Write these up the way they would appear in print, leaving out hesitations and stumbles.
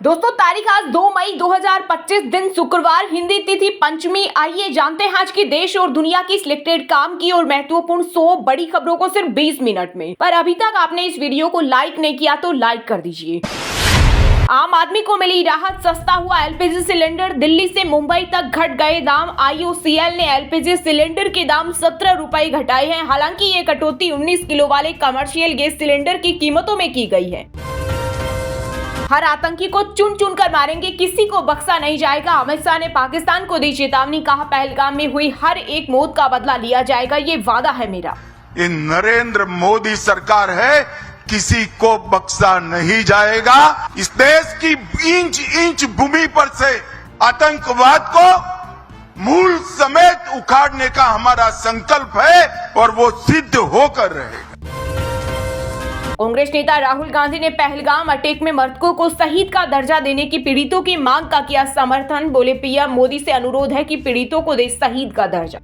दोस्तों तारीख आज 2 मई 2025 दिन शुक्रवार, हिंदी तिथि पंचमी। आइए जानते हैं आज की देश और दुनिया की सिलेक्टेड काम की और महत्वपूर्ण 100 बड़ी खबरों को सिर्फ 20 मिनट में। पर अभी तक आपने इस वीडियो को लाइक नहीं किया तो लाइक कर दीजिए। आम आदमी को मिली राहत, सस्ता हुआ एलपीजी सिलेंडर। दिल्ली से मुंबई तक घट गए दाम। IOCL ने एलपीजी सिलेंडर के दाम 17 रुपए घटाए हैं। हालांकि ये कटौती 19 किलो वाले कमर्शियल गैस सिलेंडर की कीमतों में की गई है। हर आतंकी को चुन चुन कर मारेंगे, किसी को बख्शा नहीं जाएगा। अमित शाह ने पाकिस्तान को दी चेतावनी, कहा पहलगाम में हुई हर एक मौत का बदला लिया जाएगा, ये वादा है मेरा। ये नरेंद्र मोदी सरकार है, किसी को बख्शा नहीं जाएगा। इस देश की इंच इंच भूमि पर से आतंकवाद को मूल समेत उखाड़ने का हमारा संकल्प है और वो सिद्ध होकर रहेगा। कांग्रेस नेता राहुल गांधी ने पहलगाम अटैक में मृतकों को शहीद का दर्जा देने की पीड़ितों की मांग का किया समर्थन। बोले पीएम मोदी से अनुरोध है कि पीड़ितों को दे शहीद का दर्जा।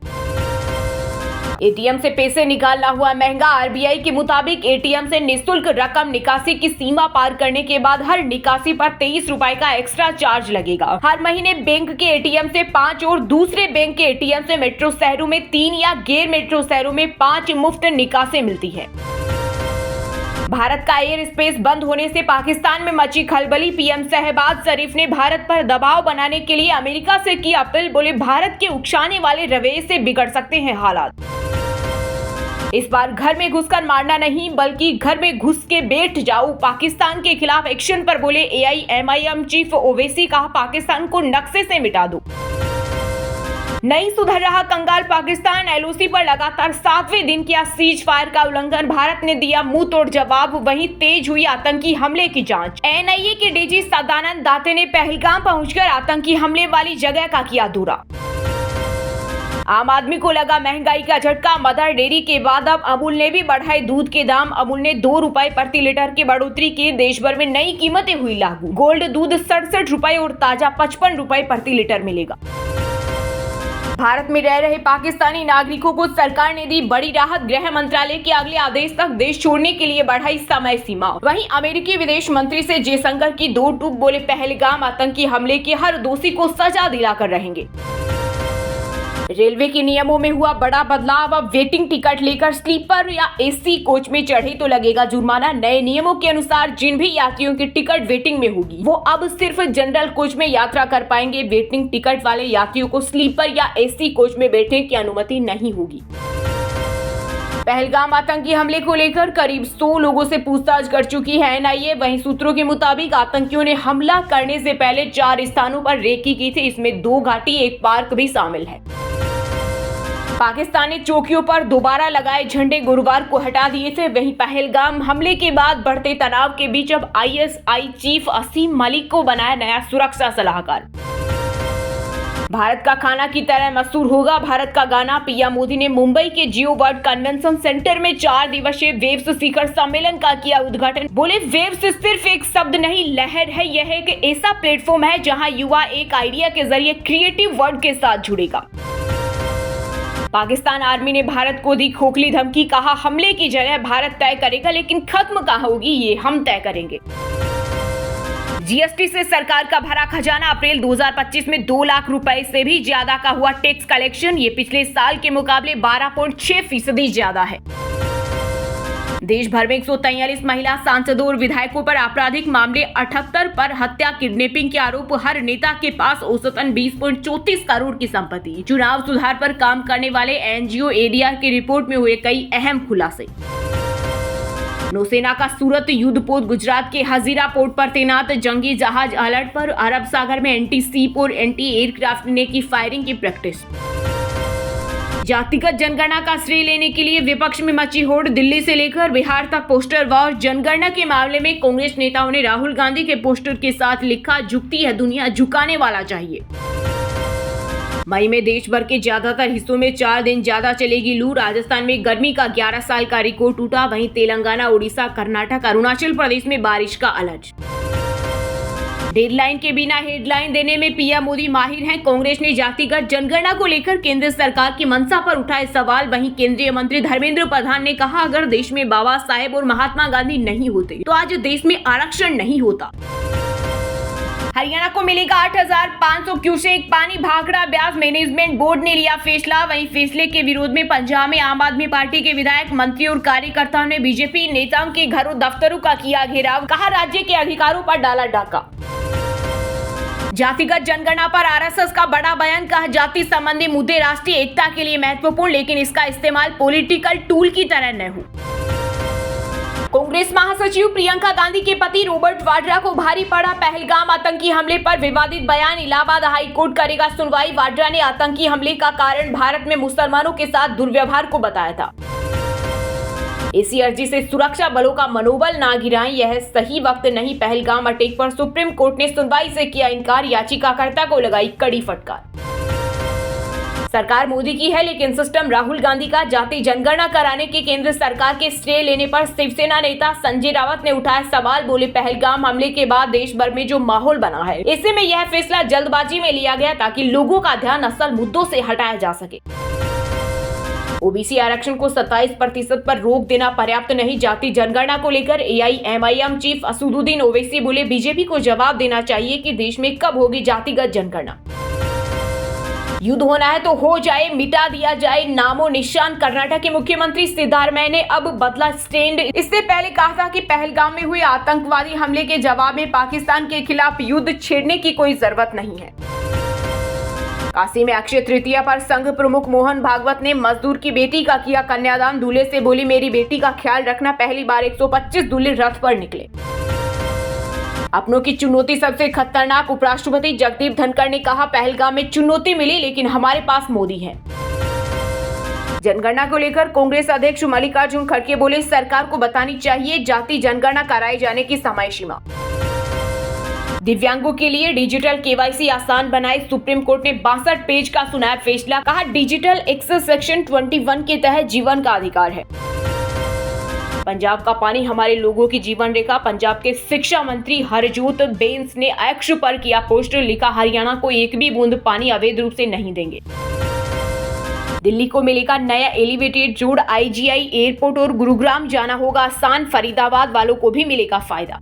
एटीएम से पैसे निकालना हुआ महंगा। आरबीआई के मुताबिक एटीएम से निःशुल्क रकम निकासी की सीमा पार करने के बाद हर निकासी पर 23 रुपए का एक्स्ट्रा चार्ज लगेगा। हर महीने बैंक के एटीएम से 5 और दूसरे बैंक के एटीएम से मेट्रो शहरों में 3 या गैर मेट्रो शहरों में 5 मुफ्त निकासी मिलती है। भारत का एयर स्पेस बंद होने से पाकिस्तान में मची खलबली। पीएम शहबाज शरीफ ने भारत पर दबाव बनाने के लिए अमेरिका से की अपील। बोले भारत के उकसाने वाले रवैये से बिगड़ सकते हैं हालात। इस बार घर में घुसकर मारना नहीं, बल्कि घर में घुस के बैठ जाओ। पाकिस्तान के खिलाफ एक्शन पर बोले AIMIM चीफ ओवैसी, कहा पाकिस्तान को नक्शे से मिटा दो। नहीं सुधर रहा कंगाल पाकिस्तान। LOC पर लगातार 7वें दिन किया सीज फायर का उल्लंघन। भारत ने दिया मुंह तोड़ जवाब। वहीं तेज हुई आतंकी हमले की जांच। NIA के DG सदानंद दाते ने पहलगाम पहुंचकर आतंकी हमले वाली जगह का किया दौरा। आम आदमी को लगा महंगाई का झटका। मदर डेयरी के बाद अब अमूल ने भी बढ़ाए दूध के दाम। अमूल ने 2 रुपए प्रति लीटर की बढ़ोतरी की। देश भर में नई कीमतें हुई लागू। गोल्ड दूध 67 रुपए और ताजा 55 रुपए प्रति लीटर मिलेगा। भारत में रह रहे पाकिस्तानी नागरिकों को सरकार ने दी बड़ी राहत। गृह मंत्रालय के अगले आदेश तक देश छोड़ने के लिए बढ़ाई समय सीमा। वहीं अमेरिकी विदेश मंत्री से जयशंकर की 2 टूक। बोले पहलगाम आतंकी हमले के हर दोषी को सजा दिलाकर रहेंगे। रेलवे के नियमों में हुआ बड़ा बदलाव। अब वेटिंग टिकट लेकर स्लीपर या AC कोच में चढ़े तो लगेगा जुर्माना। नए नियमों के अनुसार जिन भी यात्रियों की टिकट वेटिंग में होगी वो अब सिर्फ जनरल कोच में यात्रा कर पाएंगे। वेटिंग टिकट वाले यात्रियों को स्लीपर या AC कोच में बैठने की अनुमति नहीं होगी। पहलगाम आतंकी हमले को लेकर करीब 100 लोगों से पूछताछ कर चुकी है NIA। वहीं सूत्रों के मुताबिक आतंकियों ने हमला करने से पहले 4 स्थानों पर रेकी की थी। इसमें 2 घाटी, 1 पार्क भी शामिल है। पाकिस्तानी चौकियों पर दोबारा लगाए झंडे गुरुवार को हटा दिए थे। वहीं पहलगाम हमले के बाद बढ़ते तनाव के बीच अब ISI चीफ असीम मलिक को बनाया नया सुरक्षा सलाहकार। भारत का खाना की तरह मशहूर होगा भारत का गाना। पीएम मोदी ने मुंबई के जियो वर्ल्ड कन्वेंशन सेंटर में 4 दिवसीय वेव्स शिखर सम्मेलन का किया उद्घाटन। बोले वेव्स सिर्फ एक शब्द नहीं, लहर है। यह एक ऐसा प्लेटफॉर्म है जहां युवा एक आइडिया के जरिए क्रिएटिव वर्ड के साथ जुड़ेगा। पाकिस्तान आर्मी ने भारत को दी खोखली धमकी, कहा हमले की जगह भारत तय करेगा, लेकिन खत्म कहां होगी ये हम तय करेंगे। GST से सरकार का भरा खजाना। अप्रैल 2025 में 2 लाख रुपए से भी ज्यादा का हुआ टैक्स कलेक्शन। ये पिछले साल के मुकाबले 12.6% ज्यादा है। देश भर में 143 महिला सांसदों और विधायकों पर आपराधिक मामले। 78 पर हत्या, किडनैपिंग के आरोप। हर नेता के पास औसतन 20.34 करोड़ की संपत्ति। चुनाव सुधार पर काम करने वाले NGO ADR की रिपोर्ट में हुए कई अहम खुलासे। नौसेना का सूरत युद्धपोत। गुजरात के हजीरा पोर्ट पर तैनात जंगी जहाज अलर्ट पर। अरब सागर में एंटी सीप और एंटी एयरक्राफ्ट ने की फायरिंग की प्रैक्टिस। जातिगत जनगणना का श्रेय लेने के लिए विपक्ष में मची होड़। दिल्ली से लेकर बिहार तक पोस्टर वॉर। जनगणना के मामले में कांग्रेस नेताओं ने राहुल गांधी के पोस्टर के साथ लिखा, झुकती है दुनिया, झुकाने वाला चाहिए। मई में देश भर के ज्यादातर हिस्सों में 4 दिन ज्यादा चलेगी लू। राजस्थान में गर्मी का 11 साल का रिकॉर्ड टूटा। वहीं तेलंगाना, उड़ीसा, कर्नाटक, अरुणाचल प्रदेश में बारिश का अलर्ट। डेडलाइन के बिना हेडलाइन देने में पीएम मोदी माहिर हैं। कांग्रेस ने जातिगत जनगणना को लेकर केंद्र सरकार की मंशा पर उठाए सवाल। वहीं केंद्रीय मंत्री धर्मेंद्र प्रधान ने कहा, अगर देश में बाबा साहेब और महात्मा गांधी नहीं होते तो आज देश में आरक्षण नहीं होता। हरियाणा को मिलेगा 8,500 क्यूसेक पानी। भाखड़ा ब्यास मैनेजमेंट बोर्ड ने लिया फैसला। वहीं फैसले के विरोध में पंजाब में आम आदमी पार्टी के विधायक, मंत्री और कार्यकर्ताओं ने बीजेपी नेताओं के घरों दफ्तरों का किया घेराव। कहा राज्य के अधिकारों पर डाला डाका। जातिगत जनगणना पर आरएसएस का बड़ा बयान। कहा जाति संबंधी मुद्दे राष्ट्रीय एकता के लिए महत्वपूर्ण, लेकिन इसका इस्तेमाल पॉलिटिकल टूल की तरह न हो। कांग्रेस महासचिव प्रियंका गांधी के पति रॉबर्ट वाड्रा को भारी पड़ा पहलगाम आतंकी हमले पर विवादित बयान। इलाहाबाद हाई कोर्ट करेगा सुनवाई। वाड्रा ने आतंकी हमले का कारण भारत में मुसलमानों के साथ दुर्व्यवहार को बताया था। इसी अर्जी से सुरक्षा बलों का मनोबल ना गिराएं, यह सही वक्त नहीं। पहलगाम अटैक पर सुप्रीम कोर्ट ने सुनवाई से किया इनकार। याचिकाकर्ता को लगाई कड़ी फटकार। सरकार मोदी की है, लेकिन सिस्टम राहुल गांधी का। जाति जनगणना कराने के केंद्र सरकार के श्रेय लेने पर शिवसेना नेता संजय राउत ने उठाया सवाल। बोले पहलगाम हमले के बाद देश भर में जो माहौल बना है, ऐसे में यह फैसला जल्दबाजी में लिया गया ताकि लोगों का ध्यान असल मुद्दों से हटाया जा सके। ओबीसी आरक्षण को 27% पर रोक देना पर्याप्त नहीं। जाति जनगणना को लेकर एआईएमआईएम चीफ असदुद्दीन ओवैसी बोले बीजेपी को जवाब देना चाहिए कि देश में कब होगी जातिगत जनगणना। युद्ध होना है तो हो जाए, मिटा दिया जाए नामो निशान। कर्नाटक के मुख्यमंत्री सिद्धारमैया ने अब बदला स्टैंड। इससे पहले कहा था कि पहलगाम में हुए आतंकवादी हमले के जवाब में पाकिस्तान के खिलाफ युद्ध छेड़ने की कोई जरूरत नहीं है। काशी में अक्षय तृतीया पर संघ प्रमुख मोहन भागवत ने मजदूर की बेटी का किया कन्यादान। दूल्हे से बोली मेरी बेटी का ख्याल रखना। पहली बार 125 दूल्हे रथ पर निकले। अपनों की चुनौती सबसे खतरनाक। उपराष्ट्रपति जगदीप धनखड़ ने कहा पहलगाम में चुनौती मिली, लेकिन हमारे पास मोदी है। जनगणना को लेकर कांग्रेस अध्यक्ष मल्लिकार्जुन खड़गे बोले सरकार को बतानी चाहिए जाति जनगणना कराए जाने की समय सीमा। दिव्यांगों के लिए डिजिटल केवाईसी आसान बनाए। सुप्रीम कोर्ट ने 62 पेज का सुनाया फैसला। कहा डिजिटल एक्सेस सेक्शन 21 के तहत जीवन का अधिकार है। पंजाब का पानी हमारे लोगों की जीवन रेखा। पंजाब के शिक्षा मंत्री हरजोत बेंस ने एक्स पर किया पोस्ट। लिखा हरियाणा को एक भी बूंद पानी अवैध रूप से नहीं देंगे। दिल्ली को मिलेगा नया एलिवेटेड रोड। आईजीआई एयरपोर्ट और गुरुग्राम जाना होगा आसान। फरीदाबाद वालों को भी मिलेगा फायदा।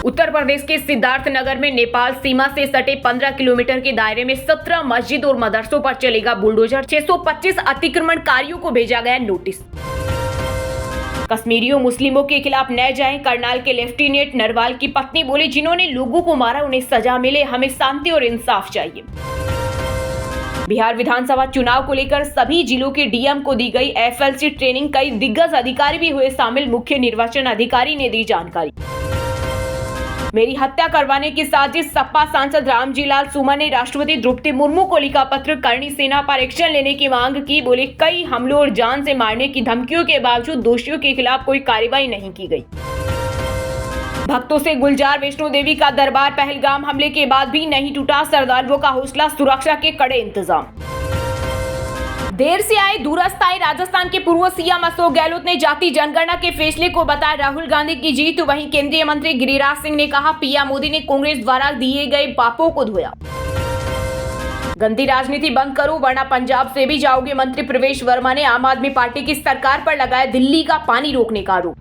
उत्तर प्रदेश के सिद्धार्थनगर में नेपाल सीमा से सटे 15 किलोमीटर के दायरे में 17 मस्जिद और मदरसों पर चलेगा बुलडोजर। 625 अतिक्रमणकारियों को भेजा गया नोटिस। कश्मीरियों मुस्लिमों के खिलाफ न जाएं। करनाल के लेफ्टिनेंट नरवाल की पत्नी बोली जिन्होंने लोगों को मारा उन्हें सजा मिले, हमें शांति और इंसाफ चाहिए। बिहार विधानसभा चुनाव को लेकर सभी जिलों के डीएम को दी गई एफएलसी ट्रेनिंग। कई दिग्गज अधिकारी भी हुए शामिल। मुख्य निर्वाचन अधिकारी ने दी जानकारी। मेरी हत्या करवाने की साजिश। सपा सांसद रामजी लाल सुमन ने राष्ट्रपति द्रौपदी मुर्मू को लिखा पत्र। करनी सेना पर एक्शन लेने की मांग की। बोले कई हमलों और जान से मारने की धमकियों के बावजूद दोषियों के खिलाफ कोई कार्रवाई नहीं की गई। भक्तों से गुलजार वैष्णो देवी का दरबार। पहलगाम हमले के बाद भी नहीं टूटा श्रद्धालुओं का हौसला। सुरक्षा के कड़े इंतजाम। देर से आए दूरस्थ आए राजस्थान के पूर्व सीएम अशोक गहलोत ने जाति जनगणना के फैसले को बताया राहुल गांधी की जीत। वहीं केंद्रीय मंत्री गिरिराज सिंह ने कहा पीएम मोदी ने कांग्रेस द्वारा दिए गए पापों को धोया। गंदी राजनीति बंद करो वरना पंजाब से भी जाओगे। मंत्री प्रवेश वर्मा ने आम आदमी पार्टी की सरकार पर लगाया दिल्ली का पानी रोकने का आरोप।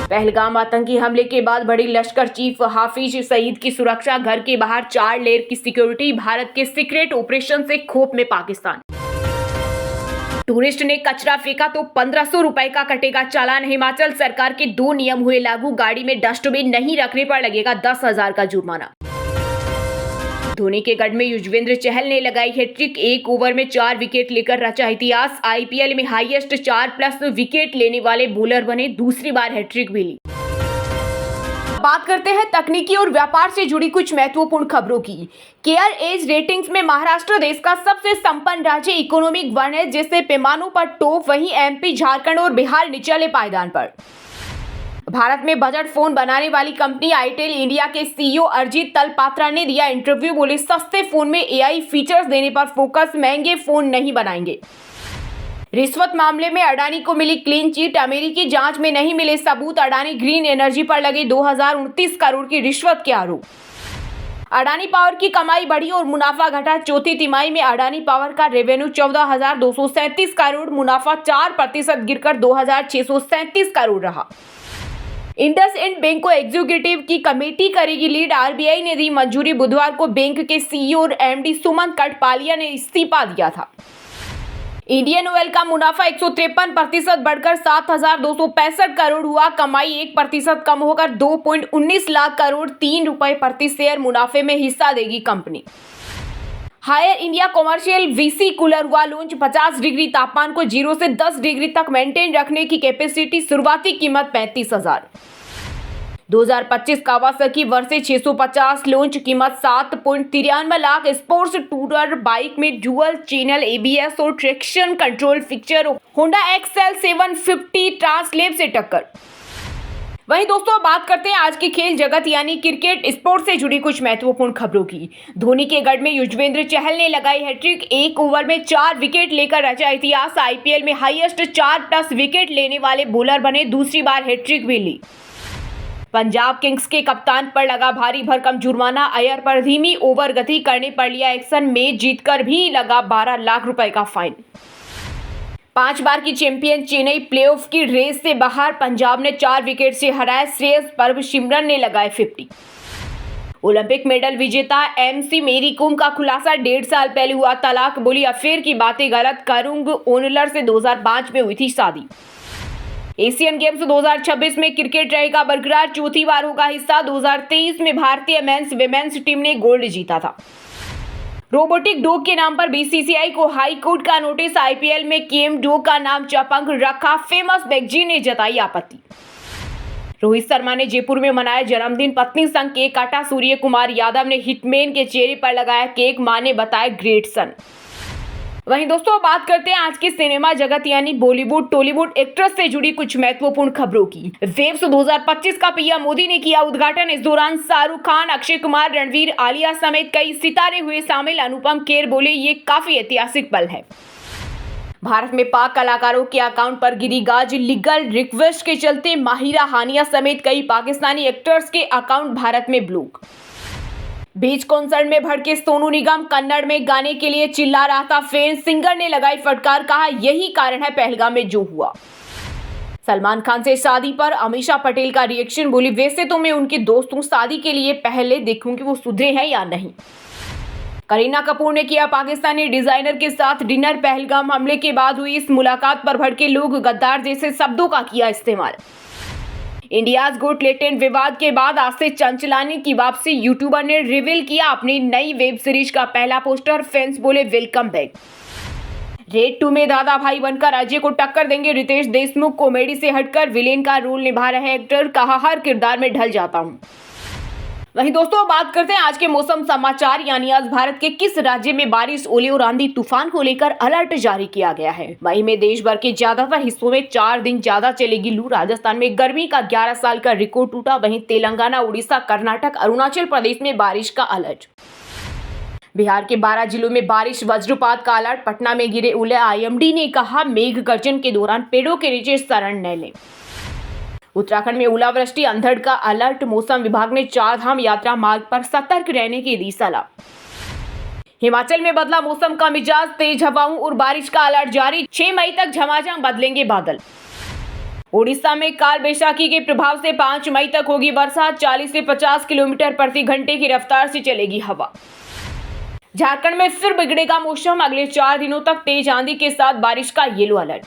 पहलगाम आतंकी हमले के बाद बड़ी लश्कर चीफ हाफिज सईद की सुरक्षा। घर के बाहर 4 लेयर की सिक्योरिटी। भारत के सीक्रेट ऑपरेशन से खौफ में पाकिस्तान। टूरिस्ट ने कचरा फेंका तो 1500 रुपए का कटेगा चालान। हिमाचल सरकार के 2 नियम हुए लागू। गाड़ी में डस्टबिन नहीं रखने पर लगेगा 10,000 का जुर्माना। धोनी के गढ़ में युजवेंद्र चहल ने लगाई हैट्रिक। 1 ओवर में 4 विकेट लेकर रचा इतिहास। आईपीएल में हाईएस्ट 4+ विकेट लेने वाले बॉलर बने। दूसरी बार हैट्रिक भी ली। बात करते हैं तकनीकी और व्यापार से जुड़ी कुछ महत्वपूर्ण खबरों की। केयर एज रेटिंग्स में महाराष्ट्र देश का सबसे संपन्न राज्य इकोनॉमिक 1 है, जिससे पैमानों पर टॉप। वहीं एमपी, झारखंड और बिहार निचले पायदान पर। भारत में बजट फोन बनाने वाली कंपनी आईटेल इंडिया के सीईओ अरिजीत तलपात्रा ने दिया इंटरव्यू। बोले सस्ते फोन में एआई फीचर्स देने पर फोकस, महंगे फोन नहीं बनाएंगे। रिश्वत मामले में अडानी को मिली क्लीन चिट। अमेरिकी जांच में नहीं मिले सबूत। अडानी ग्रीन एनर्जी पर लगे 2029 करोड़ की रिश्वत के आरोप। अडानी पावर की कमाई बढ़ी और मुनाफा घटा। चौथी तिमाही में अडानी पावर का रेवेन्यू 14,237 करोड़, मुनाफा 4% गिरकर 2,637 करोड़ रहा। इंडसइंड बैंक को एग्जीक्यूटिव की कमेटी करेगी लीड, आरबीआई ने दी मंजूरी। बुधवार को बैंक के सीईओ और एमडी सुमन कटपालिया ने इस्तीफा दिया था। इंडियन ऑयल का मुनाफा 153% बढ़कर 7,265 करोड़ हुआ। कमाई 1% कम होकर 2.19 लाख करोड़, ₹3 प्रति शेयर मुनाफे में हिस्सा देगी कंपनी। Haier India commercial VC cooler हुआ लॉन्च। 50 डिग्री तापमान को 0 से 10 डिग्री तक मेंटेन रखने की कैपेसिटी। शुरुआती कीमत 35,000। 2025 कावासाकी वर्से 650 लॉन्च, कीमत 7.93 लाख। स्पोर्ट्स टूरर बाइक में डुअल चैनल एबीएस और traction control feature. Honda XL 750 ट्रांसलेव से टक्कर। वहीं दोस्तों बात करते हैं आज की खेल जगत यानी क्रिकेट स्पोर्ट्स से जुड़ी कुछ महत्वपूर्ण खबरों की। धोनी के गढ़ में युजवेंद्र चहल ने लगाई हैट्रिक। 1 ओवर में 4 विकेट लेकर रचा इतिहास। आईपीएल में हाईएस्ट 4+ विकेट लेने वाले बॉलर बने, दूसरी बार हैट्रिक भी ली। पंजाब किंग्स के कप्तान पर लगा भारी भरकम जुर्माना। अय्यर पर धीमी ओवर गति करने पर लिया एक्शन। मैच जीतकर भी लगा 12 लाख रुपए का फाइन। 5 बार की चैंपियन चेन्नई प्लेऑफ की रेस से बाहर। पंजाब ने 4 विकेट से हराया श्रेयस, परवशिमरन ने लगाए 50। ओलंपिक मेडल विजेता एमसी मेरी कोम का खुलासा। 1.5 साल पहले हुआ तलाक, बोली अफेयर की बातें गलत। करुंग ओनलर से 2005 में हुई थी शादी। एशियन गेम्स 2026 में क्रिकेट रहेगा बरकरार, चौथी बार होगा हिस्सा। 2023 में भारतीय मेंस विमेंस टीम ने गोल्ड जीता था। रोबोटिक डॉग के नाम पर बीसीसीआई को हाई कोर्ट का नोटिस। आईपीएल में केम डॉग का नाम चपंग रखा, फेमस मैगजीन ने जताई आपत्ति। रोहित शर्मा ने जयपुर में मनाया जन्मदिन, पत्नी संग केक काटा। सूर्य कुमार यादव ने हिटमैन के चेहरे पर लगाया केक, मां ने बताया ग्रेट सन। वहीं दोस्तों बात करते हैं आज की सिनेमा जगत यानी बॉलीवुड टॉलीवुड एक्ट्रेस से जुड़ी कुछ महत्वपूर्ण खबरों की। वेव्स 2025 का पीएम मोदी ने किया उद्घाटन। इस दौरान शाहरुख खान, अक्षय कुमार, रणवीर, आलिया समेत कई सितारे हुए शामिल। अनुपम खेर बोले ये काफी ऐतिहासिक पल है। भारत में पाक कलाकारों के अकाउंट पर गिरी गाज। लीगल रिक्वेस्ट के चलते माहिरा हानिया समेत कई पाकिस्तानी एक्टर्स के अकाउंट भारत में ब्लॉक। बीच कॉन्सर्ट में भड़के सोनू निगम, कन्नड़ में गाने के लिए चिल्ला रहा था फैन। सिंगर ने लगाई फटकार, कहा यही कारण है पहलगाम में जो हुआ। सलमान खान से शादी पर अमीषा पटेल का रिएक्शन, बोली वैसे तो मैं उनके दोस्त हूं, शादी के लिए पहले देखूंगी वो सुधरे हैं या नहीं। करीना कपूर ने किया पाकिस्तानी डिजाइनर के साथ डिनर। पहलगाम हमले के बाद हुई इस मुलाकात पर भड़के लोग गद्दार जैसे शब्दों का किया इस्तेमाल। इंडियाज गोट लेटेंट विवाद के बाद आज से चंचलानी की वापसी। यूट्यूबर ने रिवील किया अपनी नई वेब सीरीज का पहला पोस्टर। फैंस बोले वेलकम बैक। रेड 2 में दादा भाई बनकर अजय को टक्कर देंगे रितेश देशमुख। कॉमेडी से हटकर विलेन का रोल निभा रहे एक्टर, कहा हर किरदार में ढल जाता हूं। वहीं दोस्तों बात करते हैं आज के मौसम समाचार यानी आज भारत के किस राज्य में बारिश, ओले और आंधी तूफान को लेकर अलर्ट जारी किया गया है। मई में देश भर के ज्यादातर हिस्सों में 4 दिन ज्यादा चलेगी लू। राजस्थान में गर्मी का 11 साल का रिकॉर्ड टूटा। वहीं तेलंगाना, उड़ीसा, कर्नाटक, अरुणाचल प्रदेश में बारिश का अलर्ट। बिहार के 12 जिलों में बारिश, वज्रपात का अलर्ट। पटना में गिरे ओले। आईएमडी ने कहा मेघ गर्जन के दौरान पेड़ों के नीचे शरण न लें। उत्तराखंड में ओलावृष्टि, अंधड़ का अलर्ट। मौसम विभाग ने 4 धाम यात्रा मार्ग पर सतर्क रहने की दी सलाह। हिमाचल में बदला मौसम का मिजाज, तेज हवाओं और बारिश का अलर्ट जारी। 6 मई तक झमाझम बदलेंगे बादल। ओडिशा में काल बैसाखी के प्रभाव से 5 मई तक होगी बरसात। 40 से 50 किलोमीटर प्रति घंटे की रफ्तार से चलेगी हवा। झारखंड में फिर बिगड़ेगा मौसम। अगले 4 दिनों तक तेज आंधी के साथ बारिश का येलो अलर्ट।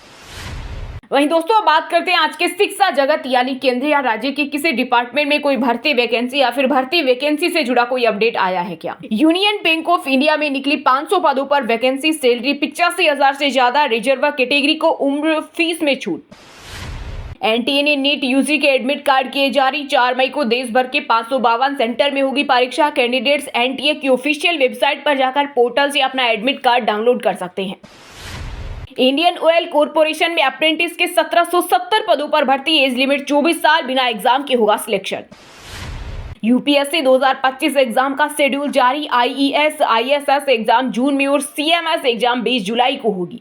वहीं दोस्तों बात करते हैं आज के शिक्षा जगत यानी केंद्र या राज्य के किसी डिपार्टमेंट में कोई भर्ती वैकेंसी या फिर भर्ती वैकेंसी से जुड़ा कोई अपडेट आया है क्या। यूनियन बैंक ऑफ इंडिया में निकली 500 पदों पर वैकेंसी। सैलरी 85,000 से ज्यादा। रिजर्व कैटेगरी को उम्र, फीस में छूट। एनटीए ने नीट यूजी के एडमिट कार्ड किए जारी। 4 मई को देश भर के 552 सेंटर में होगी परीक्षा। कैंडिडेट्स एनटीए की ऑफिशियल वेबसाइट पर जाकर पोर्टल से अपना एडमिट कार्ड डाउनलोड कर सकते हैं। इंडियन ऑयल कॉर्पोरेशन में अप्रेंटिस के 1770 पदों पर भर्ती। एज लिमिट 24 साल। बिना एग्जाम के होगा सिलेक्शन। यूपीएससी 2025 एग्जाम का शेड्यूल जारी। आईईएस, आईएसएस एग्जाम जून में और सीएमएस एग्जाम 20 जुलाई को होगी।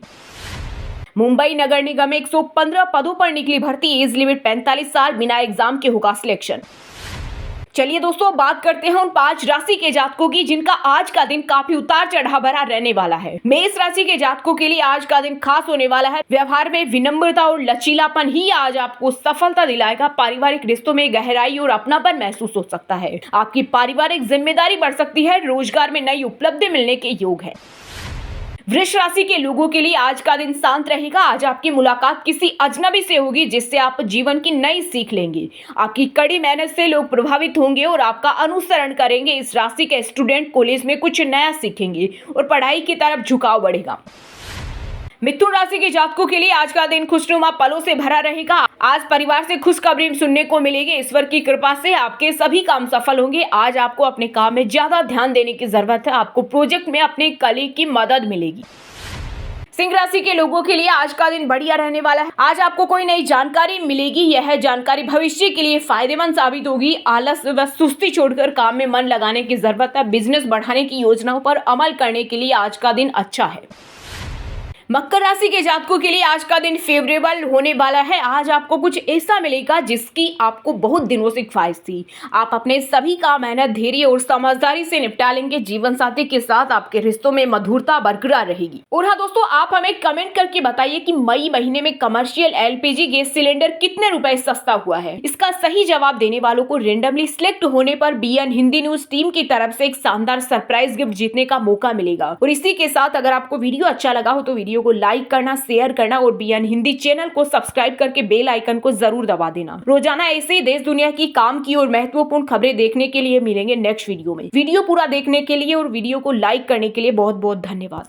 मुंबई नगर निगम में 115 पदों पर निकली भर्ती। एज लिमिट 45 साल। बिना एग्जाम के होगा सिलेक्शन। चलिए दोस्तों, बात करते हैं उन 5 राशि के जातकों की जिनका आज का दिन काफी उतार चढ़ाव भरा रहने वाला है। मेष राशि के जातकों के लिए आज का दिन खास होने वाला है। व्यवहार में विनम्रता और लचीलापन ही आज आपको सफलता दिलाएगा। पारिवारिक रिश्तों में गहराई और अपनापन महसूस हो सकता है। आपकी पारिवारिक जिम्मेदारी बढ़ सकती है। रोजगार में नई उपलब्धि मिलने के योग है। वृष राशि के लोगों के लिए आज का दिन शांत रहेगा। आज आपकी मुलाकात किसी अजनबी से होगी जिससे आप जीवन की नई सीख लेंगे। आपकी कड़ी मेहनत से लोग प्रभावित होंगे और आपका अनुसरण करेंगे। इस राशि के स्टूडेंट कॉलेज में कुछ नया सीखेंगे और पढ़ाई की तरफ झुकाव बढ़ेगा। मिथुन राशि के जातकों के लिए आज का दिन खुशनुमा पलों से भरा रहेगा। आज परिवार से खुशखबरी सुनने को मिलेगी। ईश्वर की कृपा से आपके सभी काम सफल होंगे। आज आपको अपने काम में ज्यादा ध्यान देने की जरूरत है। आपको प्रोजेक्ट में अपने कलीग की मदद मिलेगी। सिंह राशि के लोगों के लिए आज का दिन बढ़िया रहने वाला है। आज आपको कोई नई जानकारी मिलेगी। यह जानकारी भविष्य के लिए फायदेमंद साबित होगी। आलस व सुस्ती छोड़कर काम में मन लगाने की जरूरत है। बिजनेस बढ़ाने की योजनाओं पर अमल करने के लिए आज का दिन अच्छा है। मकर राशि के जातकों के लिए आज का दिन फेवरेबल होने वाला है। आज आपको कुछ ऐसा मिलेगा जिसकी आपको बहुत दिनों से ख्वाहिश थी। आप अपने सभी काम मेहनत, धैर्य और समझदारी से निपटा लेंगे। जीवन साथी के साथ आपके रिश्तों में मधुरता बरकरार रहेगी। और हाँ दोस्तों, आप हमें कमेंट करके बताइए कि मई महीने में कमर्शियल एलपीजी गैस सिलेंडर कितने रुपए सस्ता हुआ है। इसका सही जवाब देने वालों को रेंडमली सिलेक्ट होने पर बीएन हिंदी न्यूज टीम की तरफ से एक शानदार सरप्राइज गिफ्ट जीतने का मौका मिलेगा। और इसी के साथ अगर आपको वीडियो अच्छा लगा हो तो वीडियो को लाइक करना, शेयर करना और बीएन हिंदी चैनल को सब्सक्राइब करके बेल आइकन को जरूर दबा देना। रोजाना ऐसे ही देश दुनिया की काम की और महत्वपूर्ण खबरें देखने के लिए मिलेंगे नेक्स्ट वीडियो में। वीडियो पूरा देखने के लिए और वीडियो को लाइक करने के लिए बहुत बहुत धन्यवाद।